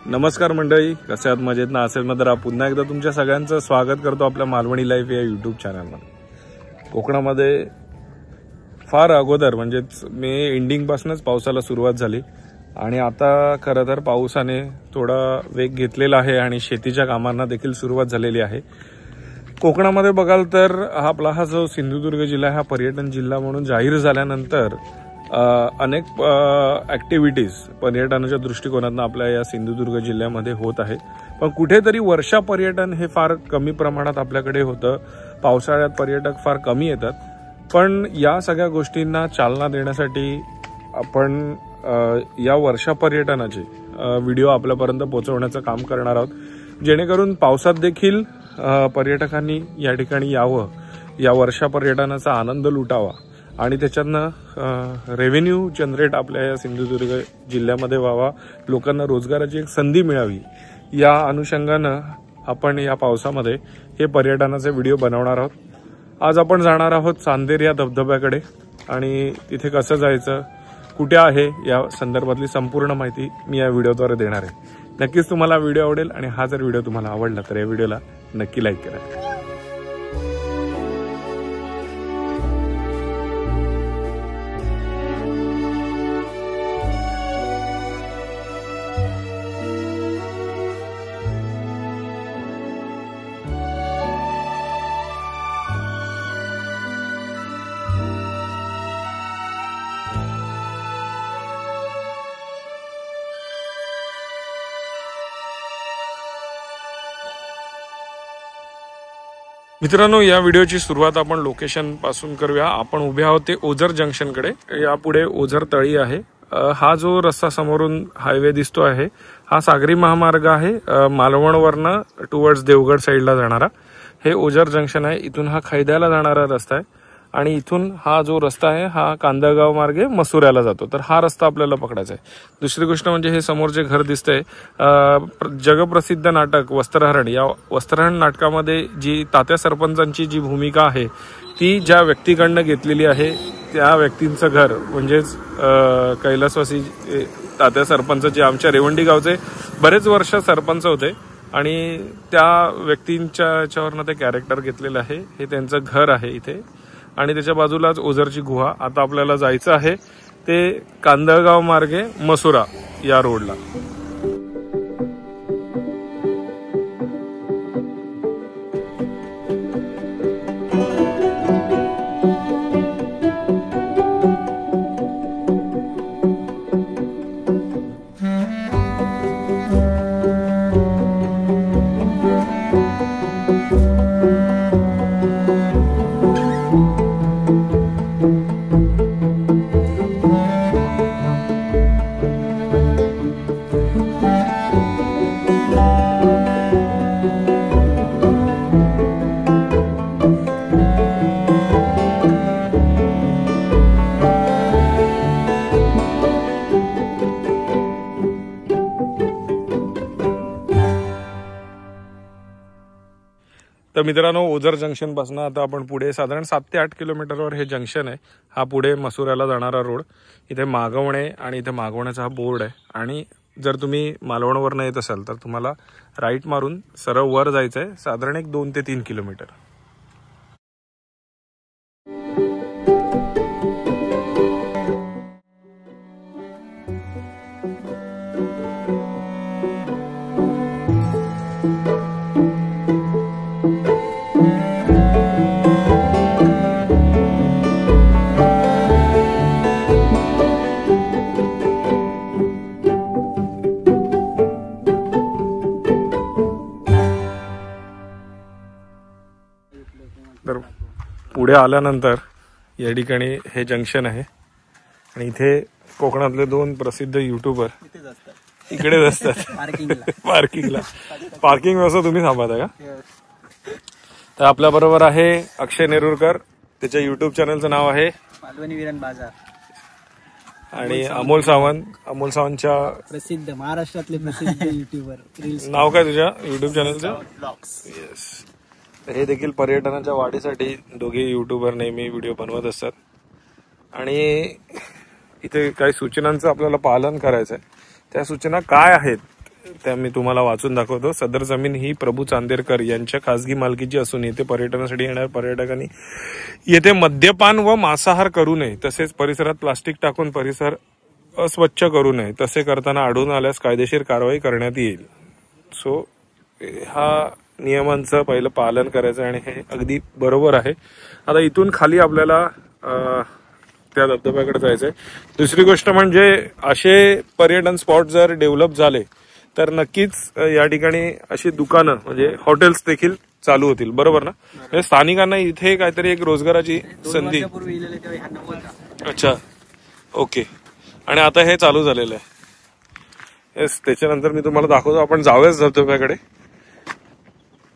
नमस्कार मंडळी, कसे आहात? मजेत ना असेल तर पुन्हा एकदा तुमच्या सगळ्यांचं स्वागत करतो आपल्या मालवणी लाईफ या यूट्यूब चॅनलमध्ये। कोकणामध्ये फार अगोदर म्हणजेच मे एंडिंग पासूनच पावसाला सुरुवात झाली आणि आता खरं तर पावसाने थोडा वेग घेतलेला आहे आणि शेतीच्या कामांना देखील सुरुवात झालेली आहे। कोकणामध्ये बघाल तर हा जो सिंधुदुर्ग जिल्हा हा पर्यटन जिल्हा म्हणून जाहीर झाल्यानंतर अनेक ॲक्टिव्हिटीज पर्यटनाच्या दृष्टिकोनातून आपल्या या सिंधुदुर्ग जिल्ह्यामध्ये होत आहेत। पण कुठेतरी वर्षा पर्यटन हे फार कमी प्रमाणात आपल्याकडे होतं। पावसाळ्यात पर्यटक फार कमी येतात, पण या सगळ्या गोष्टींना चालना देण्यासाठी आपण या वर्षा पर्यटनाचे व्हिडिओ आपल्यापर्यंत पोहोचवण्याचं काम करणार आहोत, जेणेकरून पावसात देखील पर्यटकांनी या ठिकाणी यावं, या वर्षा पर्यटनाचा आनंद लुटावा आणि त्याच्यातनं रेव्हेन्यू जनरेट आपल्या या सिंधुदुर्ग जिल्ह्यामध्ये व्हावा, लोकांना रोजगाराची एक संधी मिळावी। या अनुषंगानं आपण या पावसामध्ये हे पर्यटनाचे व्हिडिओ बनवणार आहोत। आज आपण जाणार आहोत चांदेर या धबधब्याकडे आणि तिथे कसं जायचं, कुठे आहे, या संदर्भातली संपूर्ण माहिती मी या व्हिडिओद्वारे देणार आहे। नक्कीच तुम्हाला व्हिडिओ आवडेल आणि हा जर व्हिडिओ तुम्हाला आवडला तर या व्हिडिओला नक्की लाईक करा। मित्रांनो, या व्हिडिओची सुरुवात आपण लोकेशन पासून करूया। आपण उभे आहोत ते ओझर जंक्शनकडे। यापुढे ओझर तळी आहे। हा जो रस्ता समोरून हायवे दिसतो आहे हा सागरी महामार्ग आहे, मालवणवरनं टुवर्ड्स देवगड साईडला जाणारा। हे ओझर जंक्शन आहे। इथून हा खैद्याला जाणारा रस्ता आहे आणि इथून हा जो रस्ता आहे हा कांदळगाव मार्गे मसुऱ्याला जातो। तर हा रस्ता आपल्याला पकडायचा आहे। दुसरी गोष्ट म्हणजे हे समोर जे घर दिसतंय, जगप्रसिद्ध नाटक वस्त्रहरण, या वस्त्रहरण नाटकामध्ये जी तात्या सरपंचांची जी भूमिका आहे ती ज्या व्यक्तीकडनं घेतलेली आहे त्या व्यक्तींचं घर म्हणजेच कैलासवासी तात्या सरपंच जे आमच्या रेवंडी गावचे बरेच वर्ष सरपंच होते आणि त्या व्यक्तींच्या याच्यावरनं ते कॅरेक्टर घेतलेलं आहे। हे त्यांचं घर आहे इथे आणि त्याच्या बाजूलाच ओझरची गुहा। आता आपल्याला जायचं आहे ते कांदळगाव मार्गे मसुरा या रोडला। तर मित्रांनो, ओझर जंक्शन पासून आता आपण पुढे साधारण 7 ते 8 किलोमीटरवर हे जंक्शन आहे। हा पुढे मसुऱ्याला जाणारा रोड। इथे मागवणे आणि इथे मागवण्याचा हा बोर्ड आहे आणि जर तुम्ही मालवणवरनं येत असाल तर तुम्हाला राईट मारून सरळ वर जायचं आहे, साधारण एक 2 ते 3 किलोमीटर। तर पुढे आल्यानंतर या ठिकाणी हे जंक्शन आहे आणि इथे कोकणातले 2 प्रसिद्ध युट्यूबर इकडेच असतात पार्किंगला। पार्किंग व्यवस्था तुम्ही सांभाळता का? तर आपल्या बरोबर आहे अक्षय नेरुरकर, त्याच्या युट्यूब चॅनलचं नाव आहे मालवणी विरण बाजार, आणि अमोल सावंतच्या प्रसिद्ध महाराष्ट्रातले प्रसिद्ध युट्यूबर। नाव काय तुझ्या युट्यूब चॅनलचं? येस। हे देखील पर्यटनाच्या वाढीसाठी दोघे युट्यूबर नेहमी व्हिडिओ बनवत असतात आणि इथे काही सूचनांचं आपल्याला पालन करायचं आहे। त्या सूचना काय आहेत त्या मी तुम्हाला वाचून दाखवतो. सदर जमीन ही प्रभू चांदेरकर यांच्या खासगी मालकीची असून येथे पर्यटनासाठी येणाऱ्या पर्यटकांनी येथे मद्यपान व मांसाहार करू नये, तसेच परिसरात प्लास्टिक टाकून परिसर अस्वच्छ करू नये. तसे करताना आढळून आल्यास कायदेशीर कारवाई करण्यात येईल. सो हा नियमांचं पहिलं पालन करायचं आणि हे अगदी बरोबर आहे. आता इथून खाली आपल्याला त्या धबधब्याकडे जायचंय. दुसरी गोष्ट म्हणजे असे पर्यटन स्पॉट जर डेव्हलप झाले तर नक्कीच या ठिकाणी अशी दुकानं म्हणजे हॉटेल्स देखील चालू होतील. बरोबर ना? म्हणजे स्थानिकांना इथे काहीतरी एक रोजगाराची संधी. अच्छा, ओके. आणि आता हे चालू झालेलं आहे. येस, त्याच्यानंतर मी तुम्हाला दाखवतो. आपण जाऊयाच धबधब्याकडे.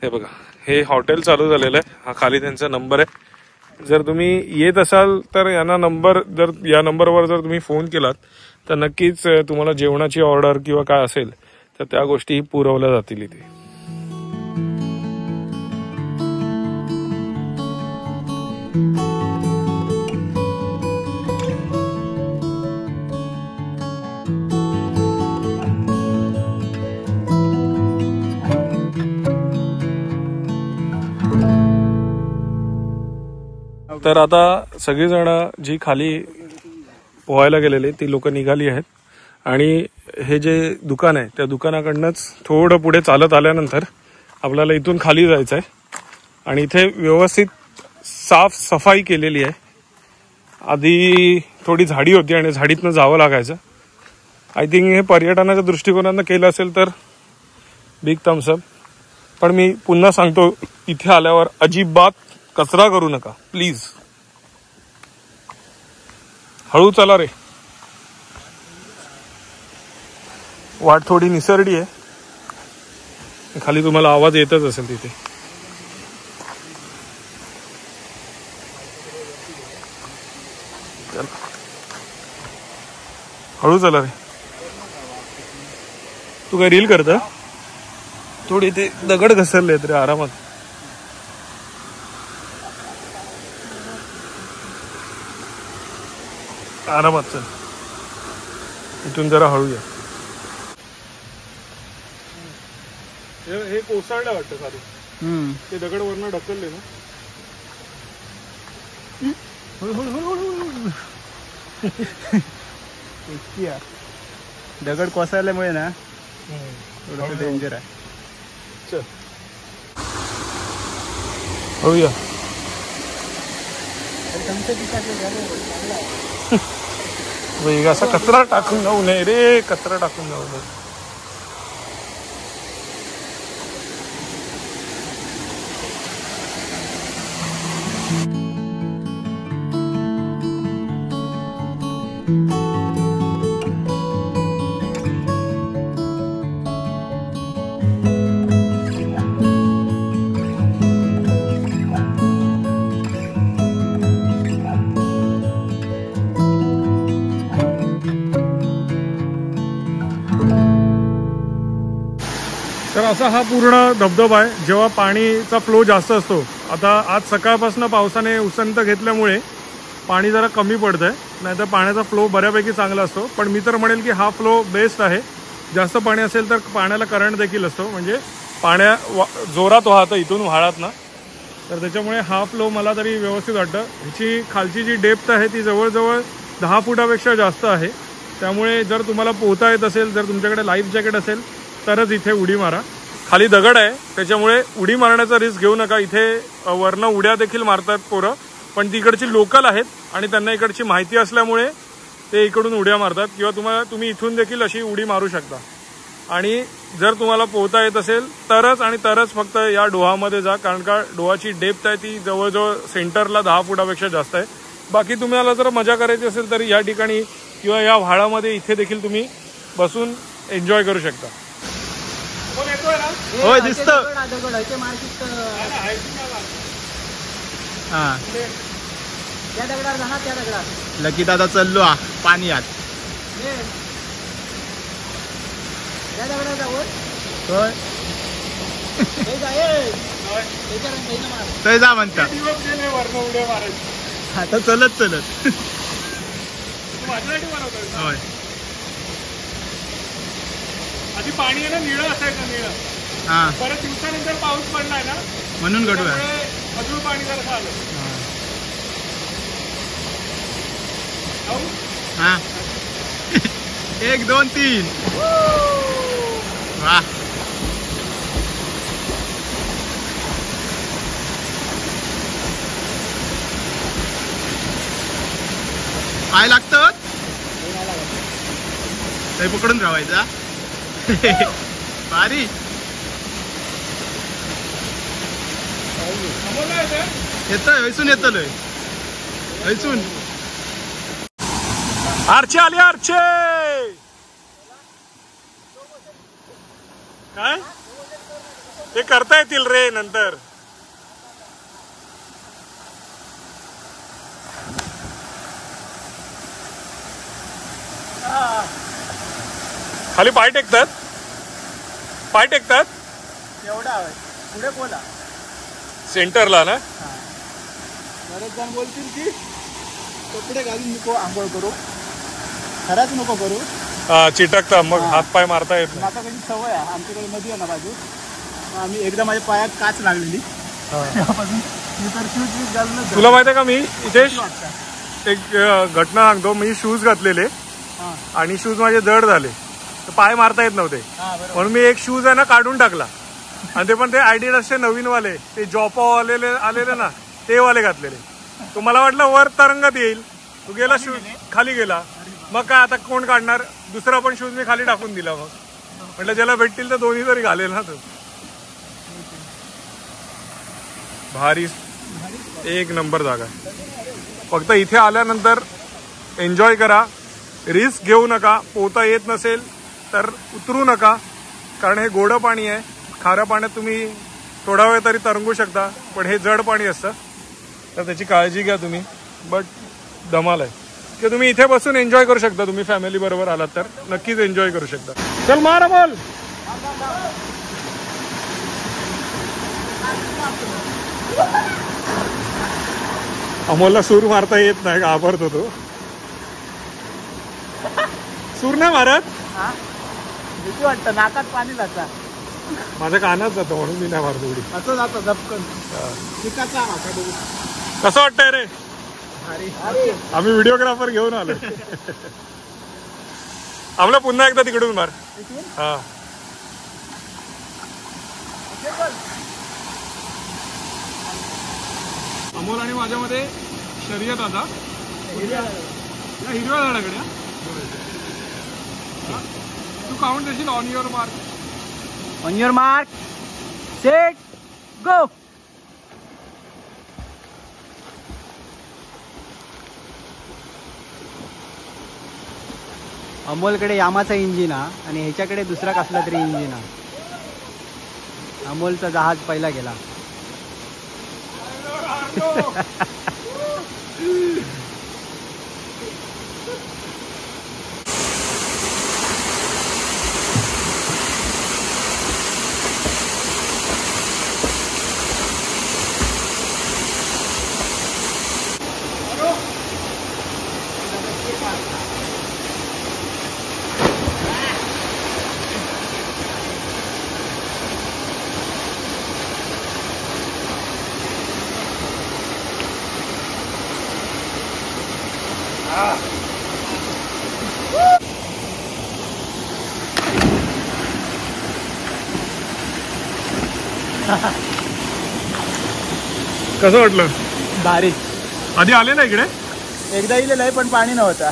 हे बघा, हे हॉटेल चालू झालेलं आहे. हा खाली त्यांचा नंबर आहे. जर तुम्ही येत असाल तर या नंबरवर जर तुम्ही फोन केलात तर नक्कीच तुम्हाला जेवणाची ऑर्डर किंवा काय असेल तर त्या गोष्टी पुरवल्या जातील इथे. तर आता सगळीजण जी खाली पोहायला गेलेली ती लोक निघाली आहेत आणि हे जे दुकान आहे त्या दुकानाकडनंच थोडं पुढे चालत आल्यानंतर आपल्याला इथून खाली जायचं आहे. आणि इथे व्यवस्थित साफ सफाई केलेली आहे. आधी थोडी झाडी होती आणि झाडीतनं जावं लागायचं. आय थिंक हे पर्यटनाच्या दृष्टिकोनानं केलं असेल तर बिग थम्स अप. पण मी पुन्हा सांगतो, इथे आल्यावर अजिबात कचरा करू नका प्लीज. हळू चला रे, वाट थोडी निसरडी आहे. खाली तुम्हाला आवाज येतच असेल तिथे. हळू चला रे. तू काय रील करता? थोडी ते दगड घसरले रे, आरामात. आरामात चल. इथून जरा हळूया. हे कोसळलं वाटतं खाली. ते दगड वरनं ढकलले ना. दगड कोसळल्यामुळे ना थोडं डेंजर आहे. चल हळूया. असा कचरा टाकून जाऊ नये रे, कचरा टाकून जाऊ नये. तर असा हा पूर्ण धबधबा आहे. जेव्हा पाणीचा फ्लो जास्त असतो, आता आज सकाळपासून पावसाने उसंत घेतल्यामुळे पाणी जरा कमी पडतंय, नाहीतर पाण्याचा फ्लो बऱ्यापैकी चांगला असतो. पण मी तर म्हणेल की हा फ्लो बेस्ट आहे. जास्त पाणी असेल तर पाण्याला करंट देखील असतो, म्हणजे जोरात वाहतं इथून व्हाळात ना. तर त्याच्यामुळे हा फ्लो मला तरी व्यवस्थित वाटतं. ह्याची खालची जी डेप्थ आहे ती जवळजवळ 10 फुटापेक्षा जास्त आहे. त्यामुळे जर तुम्हाला पोहता येत असेल, जर तुमच्याकडे लाईफ जॅकेट असेल तरच इथे उडी मारा. खाली दगड आहे त्याच्यामुळे उडी मारण्याचा रिस्क घेऊ नका. इथे वरनं उड्या देखील मारतात पोरं, पण तिकडची लोकल आहेत आणि त्यांना इकडची माहिती असल्यामुळे ते इकडून उड्या मारतात. किंवा तुम्ही इथून देखील अशी उडी मारू शकता. आणि जर तुम्हाला पोहता येत असेल तरच फक्त या डोहामध्ये जा, कारण का डोहाची डेप्थ आहे ती जवळजवळ सेंटरला 10 फुटापेक्षा जास्त आहे. बाकी तुम्हाला जर मजा करायची असेल तर या ठिकाणी किंवा या व्हाळामध्ये इथे देखील तुम्ही बसून एन्जॉय करू शकता. होय दिसतं. लकी दादा चाललो पाण्यात. होय जा म्हणता. आता चलत होय आधी पाणी आहे ना निळं असायचं, निळं. हा परत दिवसानंतर पाऊस पडलाय ना म्हणून गडू आहे. अजून पाणी जरा आलं. हा 1 2 3 वाह. पाय लागतात ते पकडून राहायचा. भारी. येतोय वैसून येतोय वैसून. आरचे आले, आरचे. काय ते करता येतील रे नंतर. खाली पाय टेकतात, पाय टेकतात. एवढा पुढे बोला. सेंटरला ना. बरेच जण बोलतील की कपडे घालून नको आंघोळ करू, खराच नको करू. चिटकता मग हात पाय मारता येत नाही. आता कधी सवय आहे, आमच्याकडे नदी आहे ना बाजू. आम्ही एकदा माझ्या पायात काच लागलेली, तेव्हापासून मी तर शूज घालूनच. तुला माहिती आहे का, मी इथे एक घटना सांगतो. मी शूज घातलेले आणि शूज माझे जड झाले, तर पाय मारता येत नव्हते. म्हणून मी एक शूज आहे ना काढून टाकला आणि ते पण ते आयडिडासचे नवीन वाले, ते जॉपो आलेले ना, ते वाले घातलेले. तो मला वाटलं वर तरंगत येईल, तो गेला शूज खाली गेला. मग काय आता कोण काढणार. दुसरा पण शूज मी खाली टाकून दिला. मग म्हटलं ज्याला भेटतील तर दोन्ही तरी घालेल ना. तो भारी, एक नंबर जागा. फक्त इथे आल्यानंतर एन्जॉय करा, रिस्क घेऊ नका. पोहता येत नसेल तर उतरू नका, कारण हे गोडं पाणी आहे. खाऱ्या पाण्यात तुम्ही थोडा वेळ तरी तरंगू शकता, पण हे जड पाणी असतं, तर त्याची काळजी घ्या तुम्ही. बट धमाल आहे की तुम्ही इथे बसून एन्जॉय करू शकता. तुम्ही फॅमिली बरोबर आलात तर नक्कीच एन्जॉय करू शकता. चल मारा बॉल. अमोलला सूर मारता येत नाही, घाबरतो तो. सूर नाही मारत. भीती वाटतं, नाकात पाणी जातं. माझ्या कानात जातं म्हणून मी नाही मारतो उडी. असं जातं झपकन. कसं वाटतंय रे. आम्ही व्हिडिओग्राफर घेऊन आलो. आम्हाला पुन्हा एकदा तिकडून मार. हा अमोल आणि माझ्यामध्ये शर्यत आता हिरव्या झाडाकडे. तू काउंट देशील. On your mark. On your mark, set, go. अमोलकडे यामाचा इंजिन हा आणि ह्याच्याकडे दुसरा कसला तरी इंजिन हा. अमोलचा जहाज पहिला गेला. कसं वाटलं. भारी. आधी आले ना इकडे. एकदा इलेलं आहे पण पाणी नव्हता.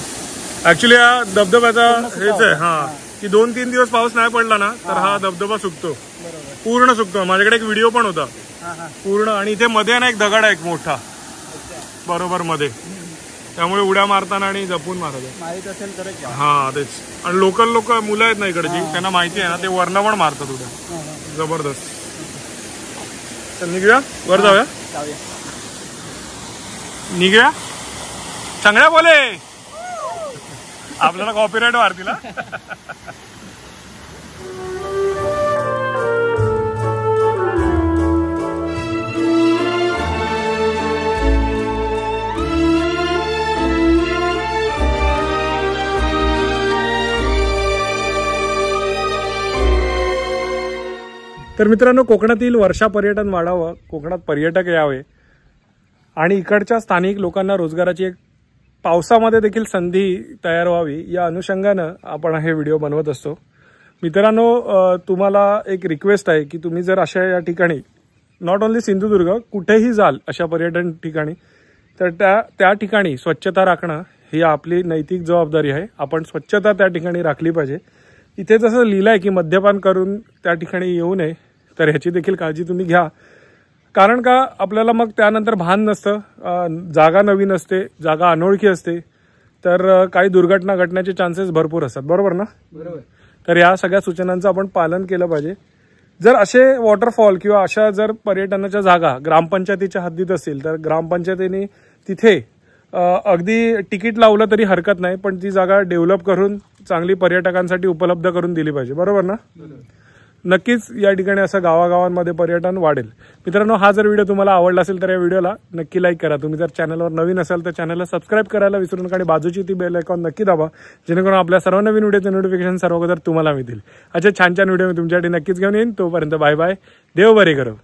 ऍक्च्युली हा धबधब्याचा हेच आहे. हा की 2-3 दिवस पाऊस नाही पडला ना तर हा धबधबा सुकतो, पूर्ण सुकतो. माझ्याकडे एक व्हिडिओ पण होता पूर्ण. आणि इथे मध्ये ना एक दगड आहे एक मोठा बरोबर मध्ये, त्यामुळे उड्या मारताना आणि जपून मारायचं. माहित असेल तर. हा तेच. आणि लोकल लोक मुलं आहेत ना इकडची, त्यांना माहिती आहे ना, ते वरनं पण मारतात उड्या. जबरदस्त. चल निघूया, वर जाऊया. निघूया. चांगल्या बोले. आपल्याला कॉपीराईट मारतील. तर मित्रांनो, कोकणातील वर्षा पर्यटन वाढावं, कोकणात पर्यटक यावे आणि इकडच्या स्थानिक लोकांना रोजगाराची एक पावसामध्ये देखील संधी तयार व्हावी, या अनुषंगानं आपण हे व्हिडिओ बनवत असतो. मित्रांनो, तुम्हाला एक रिक्वेस्ट आहे की तुम्ही जर अशा या ठिकाणी नॉट ओन्ली सिंधुदुर्ग कुठेही जाल अशा पर्यटन ठिकाणी, तर त्या ठिकाणी स्वच्छता राखणं ही आपली नैतिक जबाबदारी आहे. आपण स्वच्छता त्या ठिकाणी राखली पाहिजे. इथे जसं लिहिलं आहे की मद्यपान करून त्या ठिकाणी येऊ नये, तर ह्याची देखील काळजी तुम्ही घ्या. कारण का आपल्याला मग त्यानंतर भान नसतं, जागा नवीन असते, जागा अनोळखी असते, तर काही दुर्घटना घडण्याचे चान्सेस भरपूर असतात. बरोबर ना? बरोबर. तर या सगळ्या सूचनांचं आपण पालन केलं पाहिजे. जर असे वॉटरफॉल किंवा अशा जर पर्यटनाच्या जागा ग्रामपंचायतीच्या हद्दीत असतील तर ग्रामपंचायतीने तिथे अगदी तिकीट लावलं तरी हरकत नाही, पण ती जागा डेव्हलप करून चांगली पर्यटकांसाठी उपलब्ध करून दिली पाहिजे. बरोबर ना? नक्कीच या ठिकाणी असं गावागावांमध्ये पर्यटन वाढेल. मित्रांनो, हा जर व्हिडिओ तुम्हाला आवडला असेल तर या व्हिडिओला नक्की लाईक करा. तुम्ही जर चॅनलवर नवीन असाल तर चॅनलला सबस्क्राईब करायला विसरू नका आणि बाजूची ती बेल आयकॉन नक्की दाबा, जेणेकरून आपल्या सर्व नवीन व्हिडिओचे नोटिफिकेशन सर्व अगोदर तुम्हाला मिळतील. अशा छान छान व्हिडिओ मी तुमच्यासाठी नक्कीच घेऊन येईन. तोपर्यंत बाय बाय. देव बरे करो.